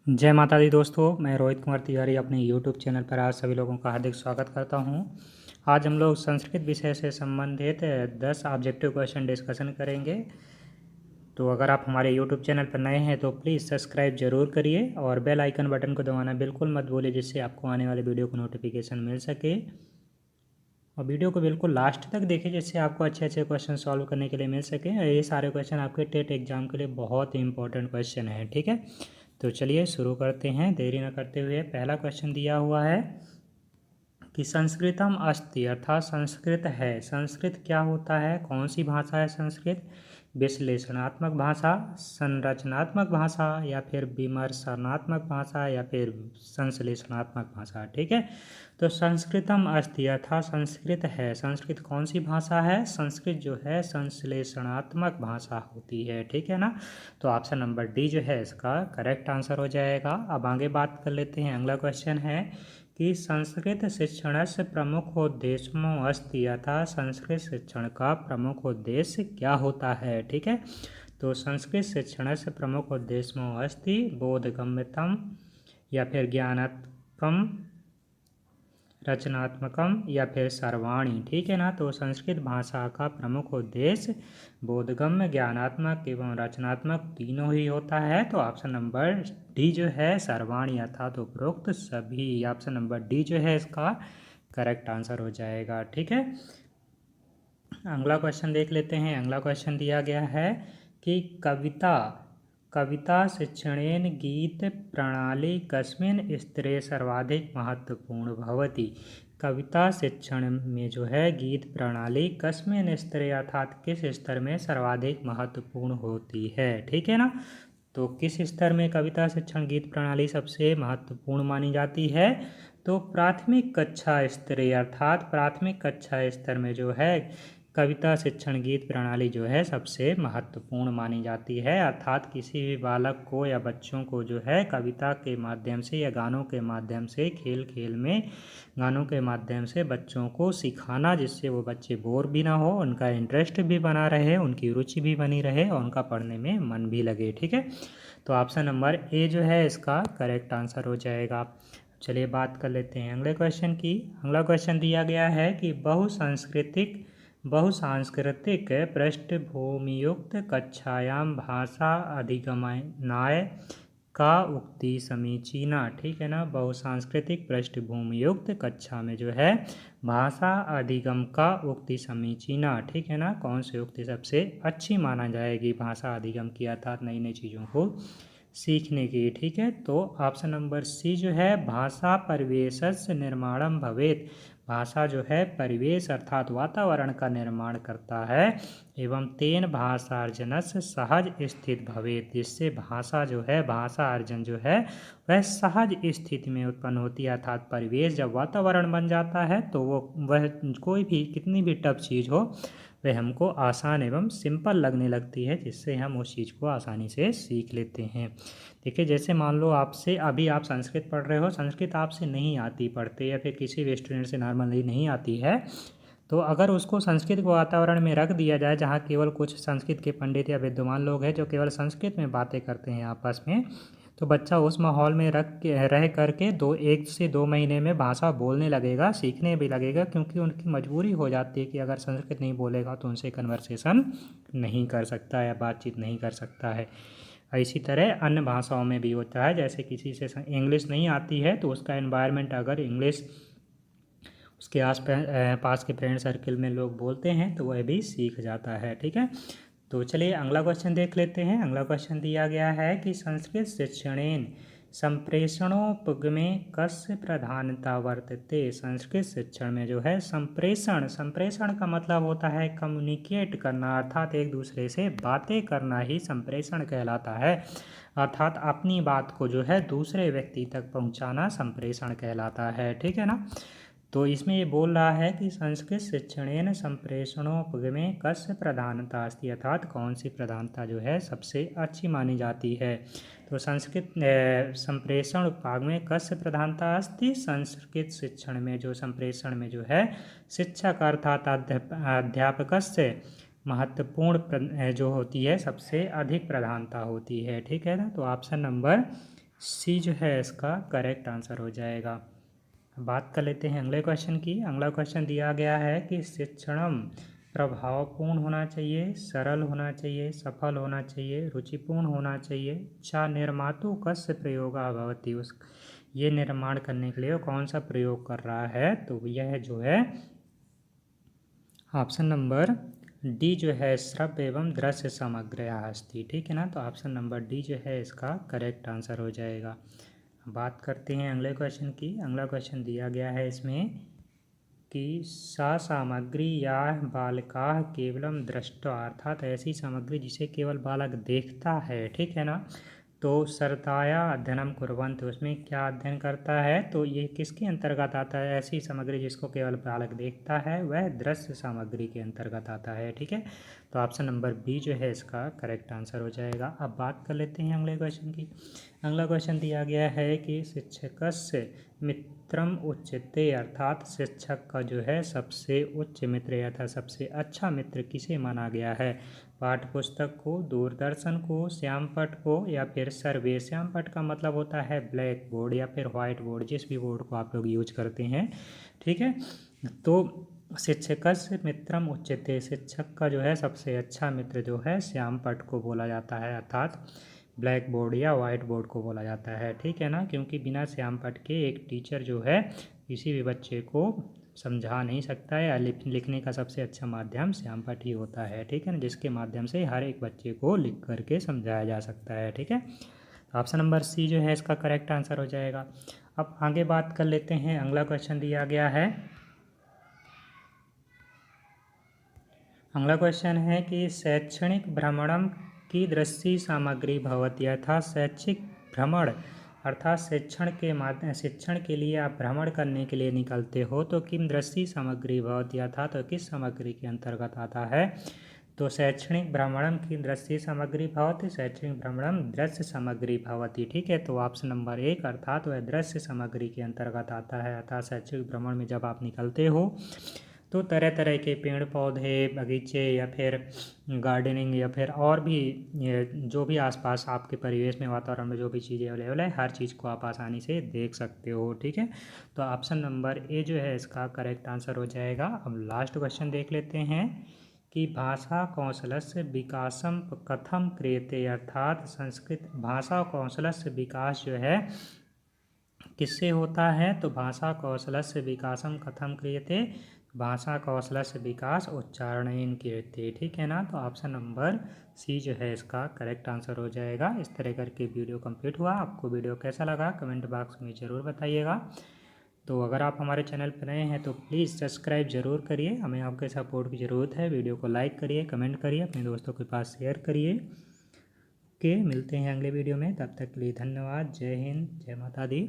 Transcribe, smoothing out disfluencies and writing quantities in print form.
जय माता दी दोस्तों, मैं रोहित कुमार तिवारी अपने यूट्यूब चैनल पर आज सभी लोगों का हार्दिक स्वागत करता हूं। आज हम लोग संस्कृत विषय से संबंधित 10 ऑब्जेक्टिव क्वेश्चन डिस्कशन करेंगे। तो अगर आप हमारे यूट्यूब चैनल पर नए हैं तो प्लीज़ सब्सक्राइब जरूर करिए और बेल आइकन बटन को दबाना बिल्कुल मत भूलिए, जिससे आपको आने वाले वीडियो को नोटिफिकेशन मिल सके। और वीडियो को बिल्कुल लास्ट तक देखिए, जिससे आपको अच्छे अच्छे क्वेश्चन सॉल्व करने के लिए मिल सके। ये सारे क्वेश्चन आपके टेट एग्जाम के लिए बहुत ही इंपॉर्टेंट क्वेश्चन है, ठीक है। तो चलिए शुरू करते हैं देरी न करते हुए। पहला क्वेश्चन दिया हुआ है कि संस्कृतम अस्ति, अर्थात संस्कृत है। संस्कृत क्या होता है, कौन सी भाषा है संस्कृत? विश्लेषणात्मक भाषा, संरचनात्मक भाषा, या फिर विमर्शनात्मक भाषा, या फिर संश्लेषणात्मक भाषा, ठीक है। तो संस्कृतम अस्ति अर्थात संस्कृत है। संस्कृत कौन सी भाषा है? संस्कृत जो है संश्लेषणात्मक भाषा होती है, ठीक है ना। तो ऑप्शन नंबर डी जो है इसका करेक्ट आंसर हो जाएगा। अब आगे बात कर लेते हैं। अगला क्वेश्चन है कि संस्कृत शिक्षण से प्रमुख उद्देश्यों अस्ति, अर्थात संस्कृत शिक्षण का प्रमुख उद्देश्य क्या होता है, ठीक है। तो संस्कृत शिक्षण से प्रमुख उद्देश्यों अस्ति बोधगम्यतम, या फिर ज्ञानात्मकम, रचनात्मकम, या फिर सर्वाणी, ठीक है ना। तो संस्कृत भाषा का प्रमुख उद्देश्य बोधगम्य, ज्ञानात्मक एवं रचनात्मक तीनों ही होता है। तो ऑप्शन नंबर डी जो है सर्वाणी अर्थात उपरोक्त सभी, ऑप्शन नंबर डी जो है इसका करेक्ट आंसर हो जाएगा, ठीक है। अगला क्वेश्चन देख लेते हैं। अगला क्वेश्चन दिया गया है कि कविता शिक्षणेन गीत प्रणाली कस्मिन् स्तरे सर्वाधिक महत्वपूर्ण भवति। कविता शिक्षण में जो है गीत प्रणाली कस्मिन् स्तरे अर्थात किस स्तर में सर्वाधिक महत्वपूर्ण होती है, ठीक है ना। तो किस स्तर में कविता शिक्षण गीत प्रणाली सबसे महत्वपूर्ण मानी जाती है? तो प्राथमिक कक्षा स्तरीय अर्थात प्राथमिक कक्षा स्तर में जो है कविता शिक्षण गीत प्रणाली जो है सबसे महत्वपूर्ण मानी जाती है। अर्थात किसी भी बालक को या बच्चों को जो है कविता के माध्यम से या गानों के माध्यम से, खेल खेल में गानों के माध्यम से बच्चों को सिखाना, जिससे वो बच्चे बोर भी ना हो, उनका इंटरेस्ट भी बना रहे, उनकी रुचि भी बनी रहे और उनका पढ़ने में मन भी लगे, ठीक है। तो ऑप्शन नंबर ए जो है इसका करेक्ट आंसर हो जाएगा। चलिए बात कर लेते हैं अगले क्वेश्चन की। अगला क्वेश्चन दिया गया है कि बहुसांस्कृतिक पृष्ठभूमियुक्त कक्षायां भाषा अधिगमनाय का उक्ति समीचीना, ठीक है ना। बहुसांस्कृतिक पृष्ठभूमियुक्त कक्षा में जो है भाषा अधिगम का उक्ति समीचीना, ठीक है ना। कौन सी उक्ति सबसे अच्छी माना जाएगी भाषा अधिगम की, अर्थात नई नई चीज़ों को सीखने की, ठीक है। तो ऑप्शन नंबर सी जो है भाषा परिवेशस्य निर्माणम भवेत। भाषा जो है परिवेश अर्थात वातावरण का निर्माण करता है एवं तेन भाषार्जनस्य सहज स्थित भवेत, जिससे भाषा जो है भाषा अर्जन जो है वह सहज स्थिति में उत्पन्न होती है। अर्थात परिवेश जब वातावरण बन जाता है तो वह कोई भी कितनी भी टफ चीज़ हो वह हमको आसान एवं सिंपल लगने लगती है, जिससे हम उस चीज़ को आसानी से सीख लेते हैं। देखिए जैसे मान लो आपसे अभी आप संस्कृत पढ़ रहे हो, संस्कृत आपसे नहीं आती पढ़ते, या फिर किसी भी स्टूडेंट से नॉर्मली नहीं आती है, तो अगर उसको संस्कृत के वातावरण में रख दिया जाए जहाँ केवल कुछ संस्कृत के पंडित या विद्वान लोग हैं जो केवल संस्कृत में बातें करते हैं आपस में, तो बच्चा उस माहौल में रह करके 1 से 2 महीने में भाषा बोलने लगेगा, सीखने भी लगेगा, क्योंकि उनकी मजबूरी हो जाती है कि अगर संस्कृत नहीं बोलेगा तो उनसे कन्वर्सेशन नहीं कर सकता या बातचीत नहीं कर सकता है। इसी तरह अन्य भाषाओं में भी होता है, जैसे किसी से इंग्लिश नहीं आती है तो उसका एनवायरनमेंट अगर इंग्लिश उसके पास के फ्रेंड सर्किल में लोग बोलते हैं तो वह भी सीख जाता है, ठीक है। तो चलिए अगला क्वेश्चन देख लेते हैं। अगला क्वेश्चन दिया गया है कि संस्कृत शिक्षणेन संप्रेषणोपगमे कस्य प्रधानता वर्तते। संस्कृत शिक्षण में जो है संप्रेषण का मतलब होता है कम्युनिकेट करना, अर्थात एक दूसरे से बातें करना ही संप्रेषण कहलाता है। अर्थात अपनी बात को जो है दूसरे व्यक्ति तक पहुंचाना संप्रेषण कहलाता है, ठीक है ना। तो इसमें ये बोल रहा है कि संस्कृत शिक्षणेन संप्रेषणोपगमे कस्य प्रधानता अस्ति, अर्थात कौन सी प्रधानता जो है सबसे अच्छी मानी जाती है। तो संस्कृत संप्रेषण उपाग में कस्य प्रधानता अस्ति, संस्कृत शिक्षण में जो संप्रेषण में जो है शिक्षक अर्थात अध्यापकस्य महत्वपूर्ण जो होती है सबसे अधिक प्रधानता होती है, ठीक है ना। तो ऑप्शन नंबर सी जो है इसका करेक्ट आंसर हो जाएगा। बात कर लेते हैं अगले क्वेश्चन की। अगला क्वेश्चन दिया गया है कि शिक्षणम प्रभावपूर्ण होना चाहिए, सरल होना चाहिए, सफल होना चाहिए, रुचिपूर्ण होना चाहिए, चा निर्मातु कस्य प्रयोगा भवति। उस ये निर्माण करने के लिए कौन सा प्रयोग कर रहा है, तो यह जो है ऑप्शन नंबर डी जो है श्रव्य एवं दृश्य सामग्र्या अस्ति। ठीक है ना, तो ऑप्शन नंबर डी जो है इसका करेक्ट आंसर हो जाएगा। बात करते हैं अगले क्वेश्चन की। अगला क्वेश्चन दिया गया है इसमें कि सा सामग्री या बालका केवलम दृष्टवा, अर्थात ऐसी सामग्री जिसे केवल बालक देखता है। ठीक है ना, तो सरताया अध्ययनम कुर्वन्ति, उसमें क्या अध्ययन करता है, तो ये किसके अंतर्गत आता है। ऐसी सामग्री जिसको केवल बालक देखता है वह दृश्य सामग्री के अंतर्गत आता है। ठीक है, तो ऑप्शन नंबर बी जो है इसका करेक्ट आंसर हो जाएगा। अब बात कर लेते हैं अगले क्वेश्चन की। अगला क्वेश्चन दिया गया है कि शिक्षकस्य मित्रम उच्यते, अर्थात शिक्षक का जो है सबसे उच्च मित्र अर्थात सबसे अच्छा मित्र किसे माना गया है। पाठ्य पुस्तक को, दूरदर्शन को, श्यामपट्ट को या फिर सर्वे। श्यामपट्ट का मतलब होता है ब्लैक बोर्ड या फिर वाइट बोर्ड, जिस भी बोर्ड को आप लोग यूज करते हैं। ठीक है, तो शिक्षकस्य मित्रम उच्यते, शिक्षक का जो है सबसे अच्छा मित्र जो है श्यामपट्ट को बोला जाता है, अर्थात ब्लैक बोर्ड या वाइट बोर्ड को बोला जाता है। ठीक है ना, क्योंकि बिना श्यामपट्ट के एक टीचर जो है किसी भी बच्चे को समझा नहीं सकता है। लिखने का सबसे अच्छा माध्यम श्यामपट्ट ही होता है। ठीक है ना, जिसके माध्यम से हर एक बच्चे को लिख करके समझाया जा सकता है। ठीक है, ऑप्शन नंबर सी जो है इसका करेक्ट आंसर हो जाएगा। अब आगे बात कर लेते हैं। अगला क्वेश्चन दिया गया है, अगला क्वेश्चन है कि शैक्षणिक भ्रमणम की दृश्य सामग्री भवति, अर्थात शैक्षिक भ्रमण अर्थात शिक्षण के लिए आप भ्रमण करने के लिए निकलते हो तो किम दृश्य सामग्री भवति, अर्थात तो किस सामग्री के अंतर्गत आता है। तो शैक्षणिक भ्रमणम की दृश्य सामग्री भवति, शैक्षणिक भ्रमणम दृश्य सामग्री भवति। ठीक है, तो ऑप्शन नंबर एक अर्थात वह दृश्य सामग्री के अंतर्गत आता है। अर्थात शैक्षणिक भ्रमण में जब आप निकलते हो तो तरह तरह के पेड़ पौधे, बगीचे या फिर गार्डनिंग या फिर और भी जो भी आसपास आपके परिवेश में, वातावरण में जो भी चीज़ें अवेलेबल है, हर चीज़ को आप आसानी से देख सकते हो। ठीक है, तो ऑप्शन नंबर ए जो है इसका करेक्ट आंसर हो जाएगा। अब लास्ट क्वेश्चन देख लेते हैं कि भाषा कौशलस्य विकासम कथम क्रियते, अर्थात संस्कृत भाषा कौशलस्य विकास जो है किससे होता है। तो भाषा कौशलस्य विकासम कथम क्रियते, भाषा कौशलस्य विकास उच्चारणेन क्रियते। ठीक है ना, तो ऑप्शन नंबर सी जो है इसका करेक्ट आंसर हो जाएगा। इस तरह करके वीडियो कंप्लीट हुआ। आपको वीडियो कैसा लगा कमेंट बॉक्स में ज़रूर बताइएगा। तो अगर आप हमारे चैनल पर नए हैं तो प्लीज़ सब्सक्राइब ज़रूर करिए, हमें आपके सपोर्ट की ज़रूरत है। वीडियो को लाइक करिए, कमेंट करिए, अपने दोस्तों के पास शेयर करिए। ओके, मिलते हैं अगले वीडियो में, तब तक के लिए धन्यवाद। जय हिंद, जय माता दी।